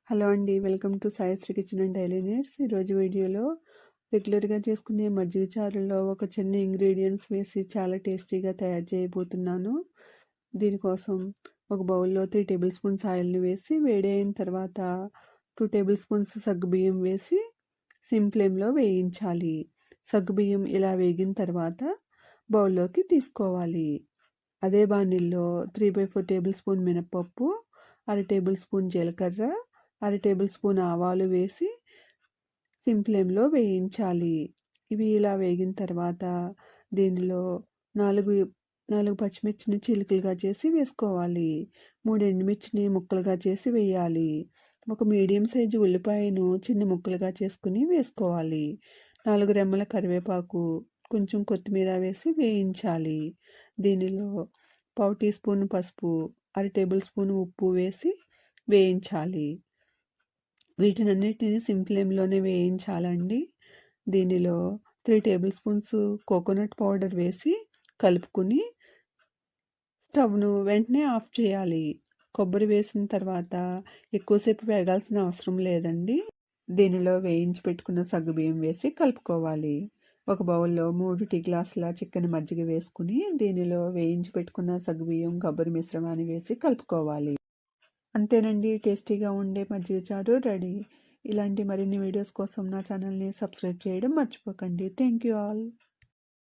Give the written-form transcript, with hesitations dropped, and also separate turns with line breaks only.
Hello అండి. Welcome to Saisri kitchen and daily needs. ఈరోజు వీడియోలో రెగ్యులర్‌గా చేసుకునే మజ్జిగ చారులో ఒక చిన్న ఇంగ్రీడియెంట్స్ వేసి చాలా టేస్టీగా తయారు చేయబోతున్నాను. దీనికోసం ఒక బౌల్‌లో 3 టేబుల్ స్పూన్స్ ఆయిల్‌ని వేసి వేడైన తర్వాత 2 టేబుల్ స్పూన్స్ సగ్గుబియ్యం వేసి సిమ్ ఫ్లేమ్‌లో వేయించాలి. సగ్గుబియ్యం ఇలా వేగిన తర్వాత బౌల్‌లోకి తీసుకోవాలి. అదే బాణలిలో 3/4 టేబుల్ స్పూన్ మినపప్పు, అర టేబుల్ స్పూన్ జీలకర్ర, అర టేబుల్ స్పూన్ ఆవాలు వేసి సిమ్ ఫ్లేమ్‌లో వేయించాలి. ఇవి ఇలా వేగిన తర్వాత దీనిలో 4, 4 పచ్చిమిర్చిని చీలికలుగా చేసి వేసుకోవాలి. 3 ఎండుమిర్చిని ముక్కలుగా చేసి వేయాలి. ఒక మీడియం సైజు ఉల్లిపాయను చిన్న ముక్కలుగా చేసుకుని వేసుకోవాలి. 4 రెమ్మల కరివేపాకు, కొంచెం కొత్తిమీర వేసి వేయించాలి. దీనిలో పావు టీ స్పూన్ పసుపు, అర టేబుల్ స్పూన్ ఉప్పు వేసి వేయించాలి. వీటినన్నిటిని సిమ్ ఫ్లేమ్‌లోనే వేయించాలండి. దీనిలో 3 టేబుల్ స్పూన్స్ కోకోనట్ పౌడర్ వేసి కలుపుకొని స్టవ్‌ను వెంటనే ఆఫ్ చేయాలి. కొబ్బరి వేసిన తర్వాత ఎక్కువసేపు వేగాల్సిన అవసరం లేదండి. దీనిలో వేయించి పెట్టుకున్న సగ్గుబియ్యం వేసి కలుపుకోవాలి. ఒక బౌల్‌లో 3 టీ గ్లాసుల చిక్కని మజ్జిగ వేసుకుని దీనిలో వేయించి పెట్టుకున్న సగ్గుబియ్యం, కొబ్బరి మిశ్రమాన్ని వేసి కలుపుకోవాలి. అంతేనండి, టేస్టీగా ఉండే మజ్జిగ చారు రెడీ. ఇలాంటి మరిన్ని వీడియోస్ కోసం నా ఛానల్ని సబ్స్క్రైబ్ చేయడం మర్చిపోకండి. Thank you all.